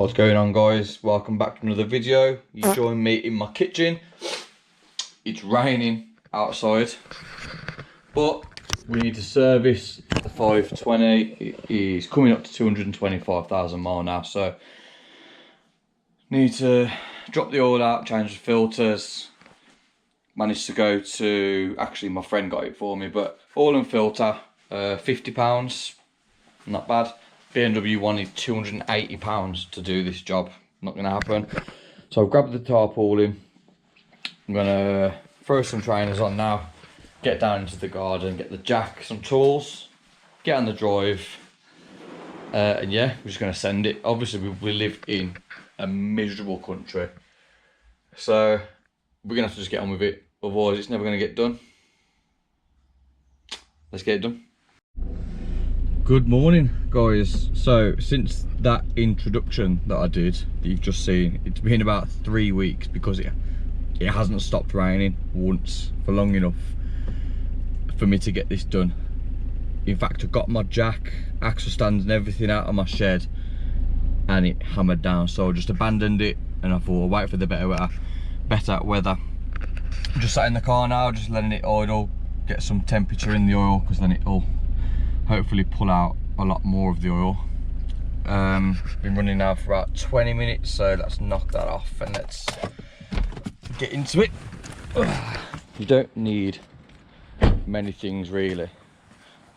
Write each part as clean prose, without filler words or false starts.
What's going on, guys? Welcome back to another video. You join me in my kitchen. It's raining outside, but we need to service the 520. It is coming up to 225,000 miles now, so need to drop the oil out, change the filters. Managed to go to, actually my friend got it for me, but oil and filter, £50, not bad. BMW wanted £280 to do this job. Not going to happen. So I've grabbed the tarpaulin. I'm going to throw some trainers on now, get down into the garden, get the jack, some tools, get on the drive, and yeah, we're just going to send it. Obviously we live in a miserable country, so we're going to have to just get on with it, otherwise it's never going to get done. Let's get it done. Good morning, guys. So since that introduction that I did, that you've just seen, it's been about 3 weeks because it hasn't stopped raining once for long enough for me to get this done. In fact, I got my jack, axle stands and everything out of my shed and it hammered down, so I just abandoned it and I thought I'll wait for the better weather. Just sat in the car now, just letting it idle, get some temperature in the oil, because then it'll hopefully pull out a lot more of the oil. Been running now for about 20 minutes, so let's knock that off and let's get into it. You don't need many things really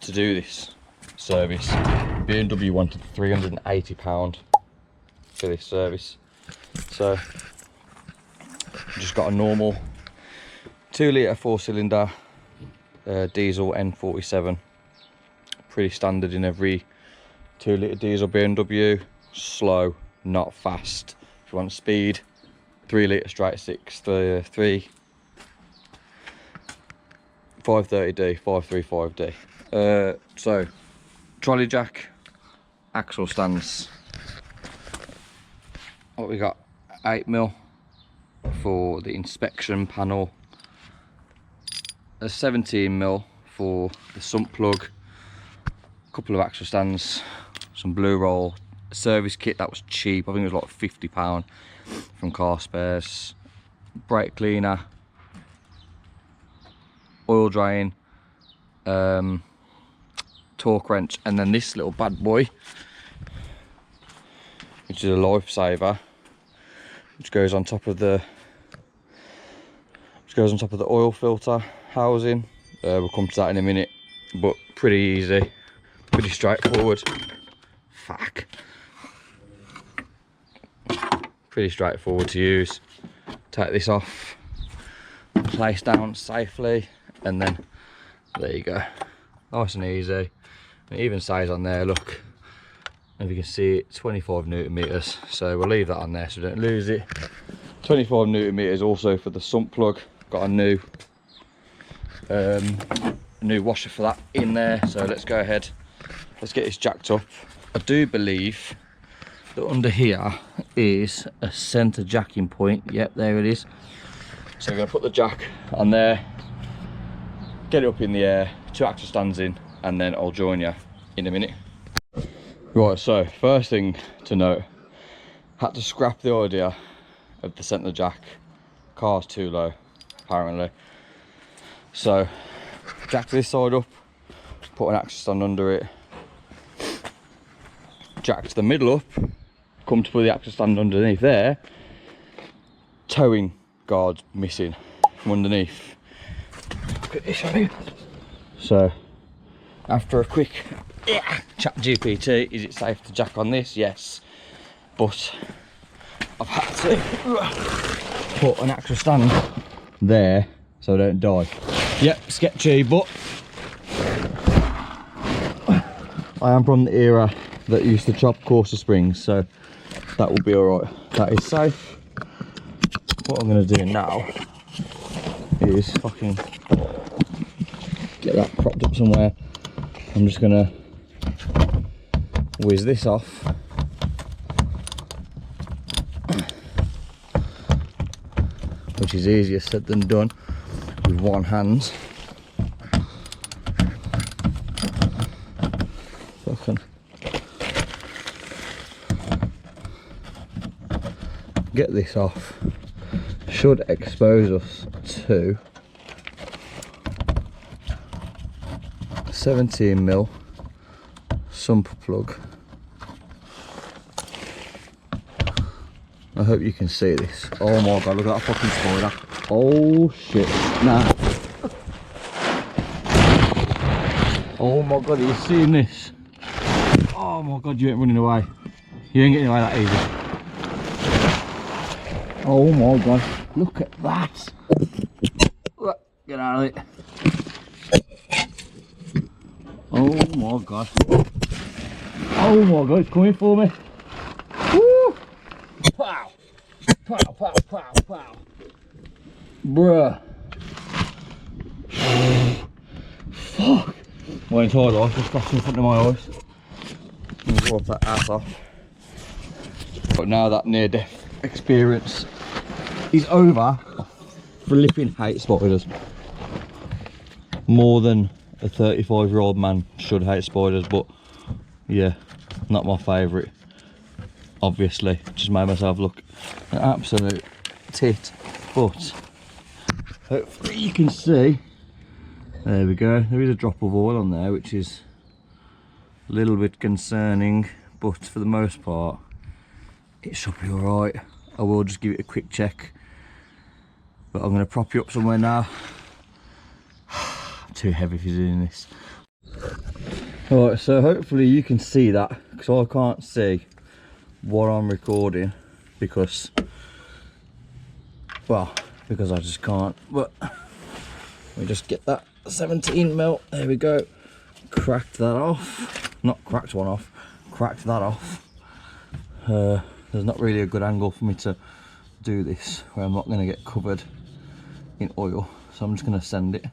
to do this service. BMW wanted £380 for this service, so just got a normal 2 litre 4-cylinder diesel N47. Pretty standard in every 2 litre diesel BMW. Slow, not fast. If you want speed, 3 litre straight 6, 530D, 535D. So trolley jack, axle stands. What we got? 8mm for the inspection panel, a 17mm for the sump plug, couple of axle stands, some blue roll, a service kit that was cheap, I think it was like £50 from Car Spares, brake cleaner, oil drain, torque wrench, and then this little bad boy, which is a lifesaver, which goes on top of the oil filter housing. We'll come to that in a minute, but pretty easy. Pretty straightforward. Fuck. Pretty straightforward to use. Take this off, place down safely, and then there you go. Nice and easy. And it even says on there, look, if you can see it, 25 Newton meters. So we'll leave that on there so we don't lose it. 25 Newton meters also for the sump plug. Got a new washer for that in there. So let's go ahead. Let's get this jacked up. I do believe that under here is a center jacking point. Yep, there it is. So we're going to put the jack on there, get it up in the air, 2 axle stands in, and then I'll join you in a minute. Right, so first thing to note, had to scrap the idea of the center jack. Car's too low, apparently. So jack this side up, put an axle stand under it, jack to the middle up, come to put the axle stand underneath there, towing guards missing from underneath. Look at this, so after a quick chat GPT, is it safe to jack on this? Yes, but I've had to put an axle stand there so I don't die. Yep, sketchy, but I am from the era that used to chop courser springs, so that will be alright. That is safe. What I'm going to do now is fucking get that propped up somewhere. I'm just going to whiz this off, which is easier said than done with one hand. Fucking get this off. Should expose us to 17mm sump plug. I hope you can see this. Oh my god, look at that fucking spider. Oh shit, nah. Oh my god, are you seeing this? Oh my god, you ain't running away. You ain't getting away that easy. Oh my god, look at that. Get out of it. Oh my god. Oh my god, it's coming for me. Woo! Pow! Pow, pow, pow, pow. Bruh. Fuck. My entire life just flashed in front of my eyes. Let me wipe that ass off. But now that near death experience is over, I flipping hate spiders. More than a 35-year-old man should hate spiders, but yeah, not my favourite. Obviously, just made myself look an absolute tit, but hopefully you can see. There we go, there is a drop of oil on there, which is a little bit concerning, but for the most part it should be alright. I will just give it a quick check, but I'm going to prop you up somewhere now. I'm too heavy for doing this. Alright, so hopefully you can see that, because I can't see what I'm recording because I just can't. But let me just get that 17mm, there we go. Cracked that off, not cracked one off, cracked that off. There's not really a good angle for me to do this where I'm not going to get covered in oil, so I'm just going to send it.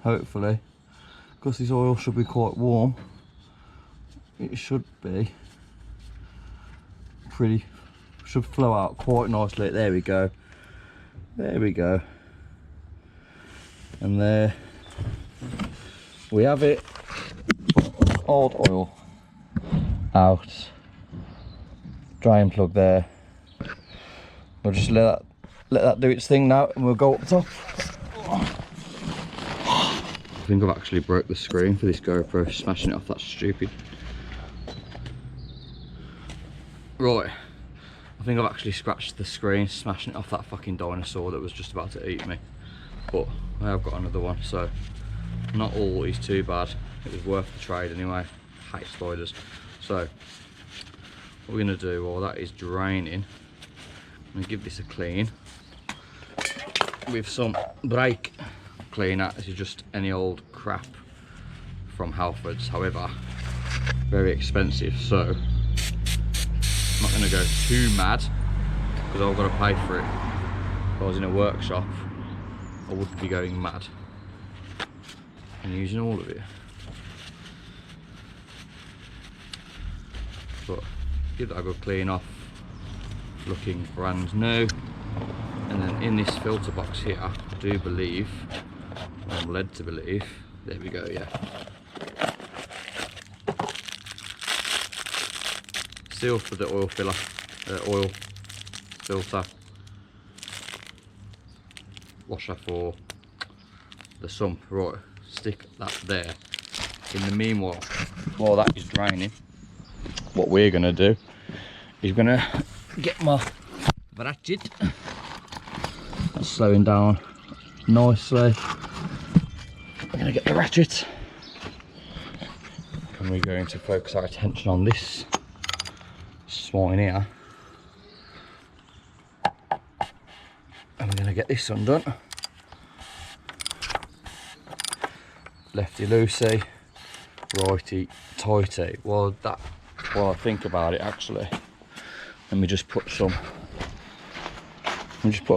Hopefully, because this oil should be quite warm, it should be pretty, should flow out quite nicely. There we go, there we go, and there we have it. Old oil out, drain plug there. We'll just let that do its thing now, and we'll go up top. I think I've actually broke the screen for this GoPro, smashing it off, that's stupid. Right, I think I've actually scratched the screen, smashing it off that fucking dinosaur that was just about to eat me. But I have got another one, so not all is too bad. It was worth the trade anyway. Hate spiders. So what we're going to do while that is draining, I'm going to give this a clean with some brake cleaner. This is just any old crap from Halfords, however very expensive, so I'm not going to go too mad because I've got to pay for it. If I was in a workshop I wouldn't be going mad and using all of it, but give that a good clean off, looking brand new. And then in this filter box here, I do believe, I'm led to believe, there we go, yeah, seal for the oil filler, oil filter, washer for the sump. Right, stick that there. In the meanwhile, while that is draining, what we're going to do is going to get my ratchet. That's slowing down nicely. We're going to get the ratchet and we're going to focus our attention on this swine here, and we're going to get this undone. Lefty loosey, righty tighty. Well, I think about it, actually, let me just put a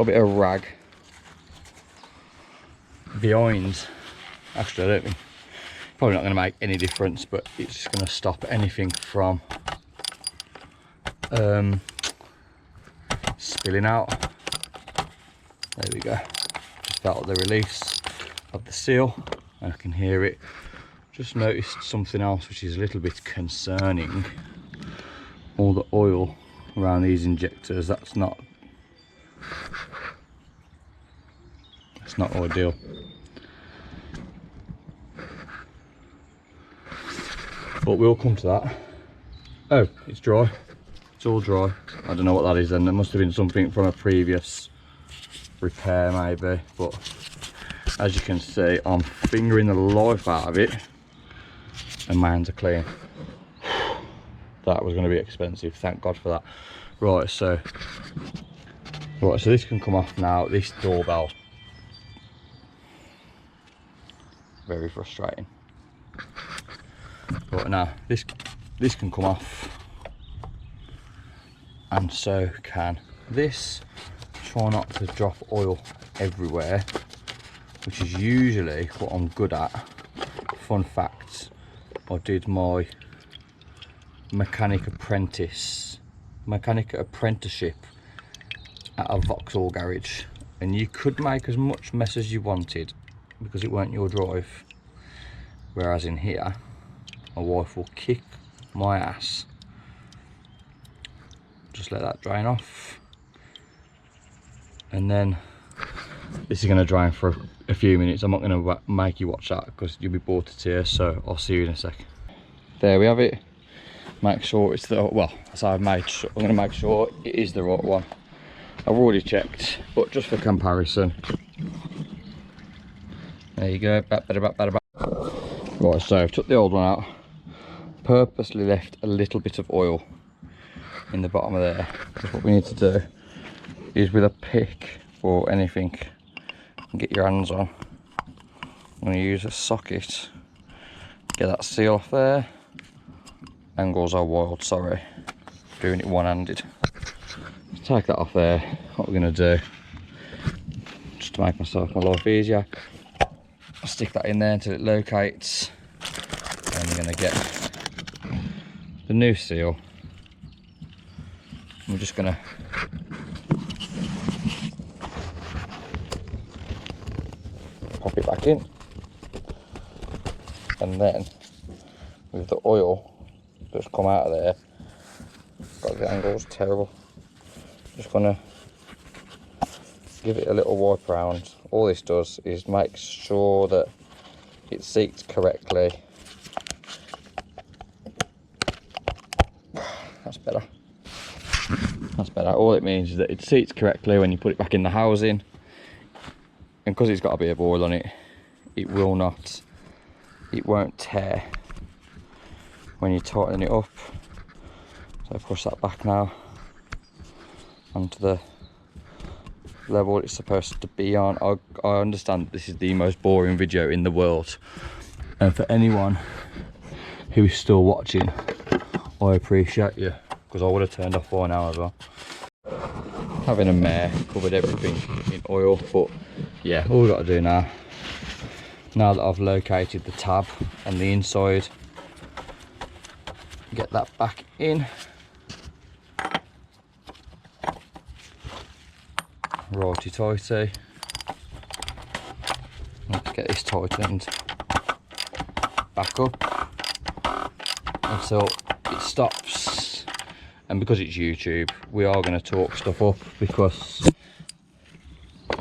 bit of rag behind. Actually, I don't think, probably not going to make any difference, but it's just going to stop anything from spilling out. There we go. Just felt the release of the seal, and I can hear it. Just noticed something else which is a little bit concerning. All the oil around these injectors. That's not ideal. But we'll come to that. Oh, it's dry. It's all dry. I don't know what that is then. There must have been something from a previous repair maybe. But as you can see, I'm fingering the life out of it and my hands are clean. That was going to be expensive, thank God for that. Right, so this can come off now. This doorbell, very frustrating. But now this can come off, and so can this. Try not to drop oil everywhere, which is usually what I'm good at. Fun fact, I did my mechanic apprenticeship at a Vauxhall garage, and you could make as much mess as you wanted because it weren't your drive, whereas in here my wife will kick my ass. Just let that drain off, and then this is going to drain for a few minutes. I'm not going to make you watch that because you'll be bored to tears, so I'll see you in a sec. There we have it. Make sure it's the, well, so I'm going to make sure it is the right one. I've already checked, but just for comparison. There you go. Right, so I've took the old one out, purposely left a little bit of oil in the bottom of there, because what we need to do is, with a pick or anything you can get your hands on, I'm going to use a socket, get that seal off there. Angles are wild, sorry, doing it one-handed. Take that off there. What we're going to do, just to make my life easier, I'll stick that in there until it locates, and we're going to get the new seal. We're just going to pop it back in, and then with the oil that's come out of there, got the angles terrible, just gonna give it a little wipe around. All this does is make sure that it seats correctly. That's better. That's better. All it means is that it seats correctly when you put it back in the housing, and because it's got a bit of oil on it, it won't tear when you tighten it up. So push that back now onto the level it's supposed to be on. I understand this is the most boring video in the world, and for anyone who is still watching, I appreciate you, because I would have turned off by now as well. Having a mare, covered everything in oil, but yeah, all we've got to do now that I've located the tab on the inside, get that back in, righty-tighty. Let's get this tightened back up until it stops. And because it's YouTube, we are going to talk stuff up, because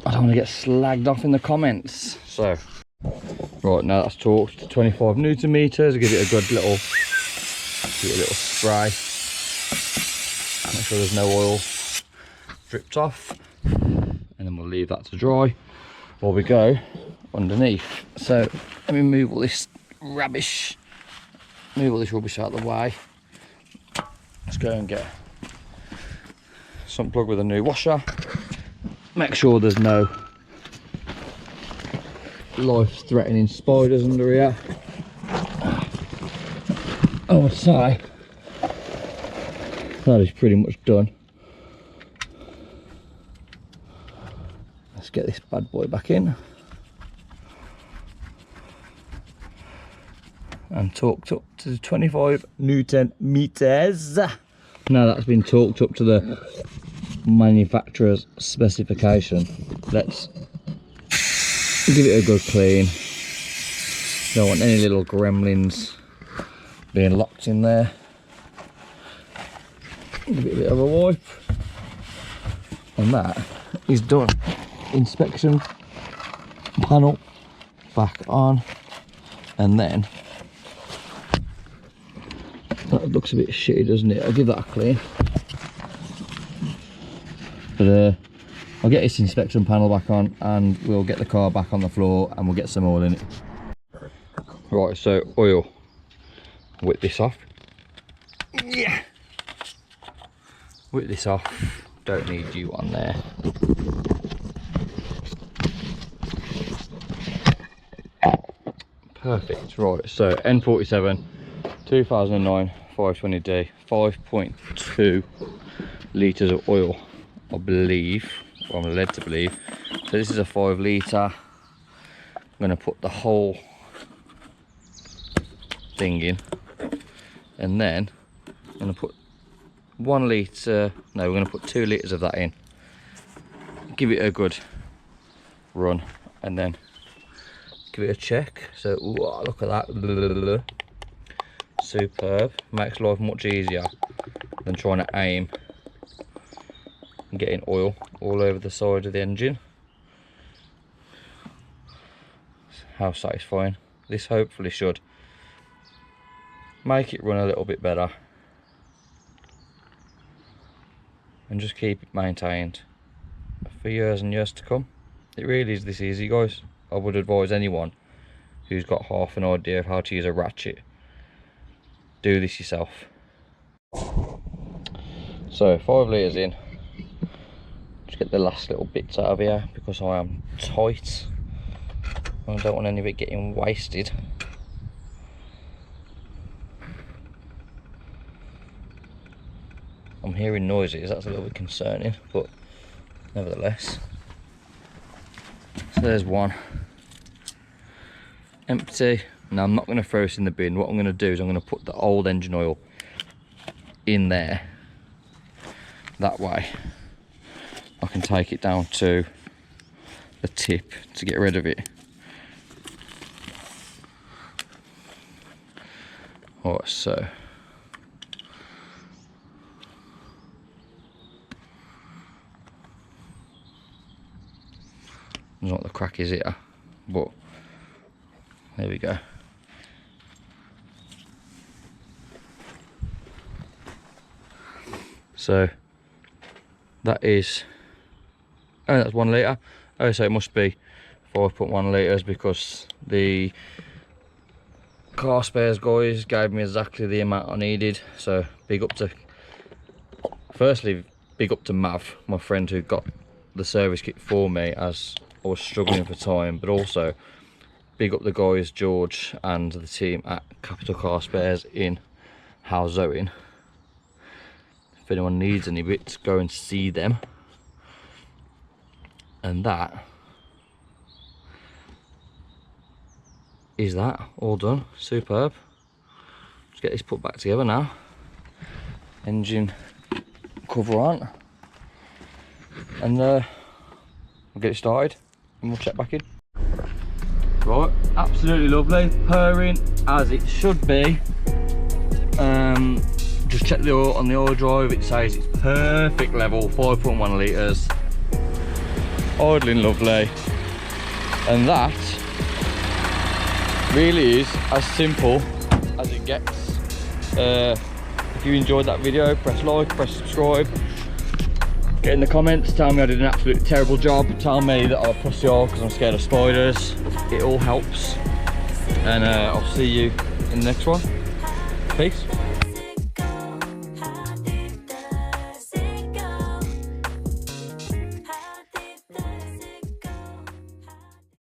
I don't want to get slagged off in the comments. So right, now that's torqued to 25 Newton meters. I'll give it a good little spray. Make sure there's no oil dripped off, and then we'll leave that to dry while we go underneath. So let me move all this rubbish out of the way. Let's go and get some plug with a new washer. Make sure there's no life-threatening spiders under here. I would say that is pretty much done. Let's get this bad boy back in and torqued up to 25 Newton meters. Now that's been torqued up to the manufacturer's specification, let's give it a good clean. Don't want any little gremlins being locked in there. Give it a bit of a wipe. And that is done. Inspection panel back on. And then, that looks a bit shitty, doesn't it? I'll give that a clean. But I'll get this inspection panel back on and we'll get the car back on the floor and we'll get some oil in it. Right, so oil. Whip this off. Yeah. Whip this off. Don't need you on there. Perfect. Right, so N47 2009 520D, 5.2 litres of oil, I believe, or I'm led to believe. So this is a 5 litre. I'm going to put the whole thing in, and then I'm going to put 1 litre, no, we're going to put 2 litres of that in, give it a good run, and then give it a check. So ooh, look at that. Superb. Makes life much easier than trying to aim and getting oil all over the side of the engine. How satisfying. This hopefully should make it run a little bit better and just keep it maintained for years and years to come. It really is this easy, guys. I would advise anyone who's got half an idea of how to use a ratchet, do this yourself. So 5 litres in, just get the last little bits out of here because I am tight. I don't want any of it getting wasted. I'm hearing noises, that's a little bit concerning, but nevertheless. So there's one. Empty. Now I'm not going to throw this in the bin. What I'm going to do is I'm going to put the old engine oil in there. That way I can take it down to the tip to get rid of it. Alright, so I don't know what the crack is here, but there we go. So that is, oh, that's 1 litre. Oh, so it must be 5.1 litres because the car spares guys gave me exactly the amount I needed. So big up to, firstly, big up to Mav, my friend who got the service kit for me as I was struggling for time, but also big up the guys, George and the team at Capital Car Spares in Howzoing. If anyone needs any bits, go and see them. And that is that, all done, superb. Let's get this put back together now. Engine cover on. And we'll get it started and we'll check back in. Right, absolutely lovely, purring as it should be. Just check the oil on the oil drive, it says it's perfect level, 5.1 litres, idling lovely, and that really is as simple as it gets. If you enjoyed that video, press like, press subscribe, get in the comments, tell me I did an absolutely terrible job, tell me that I'm a pussy hole because I'm scared of spiders. It all helps, and I'll see you in the next one. Peace.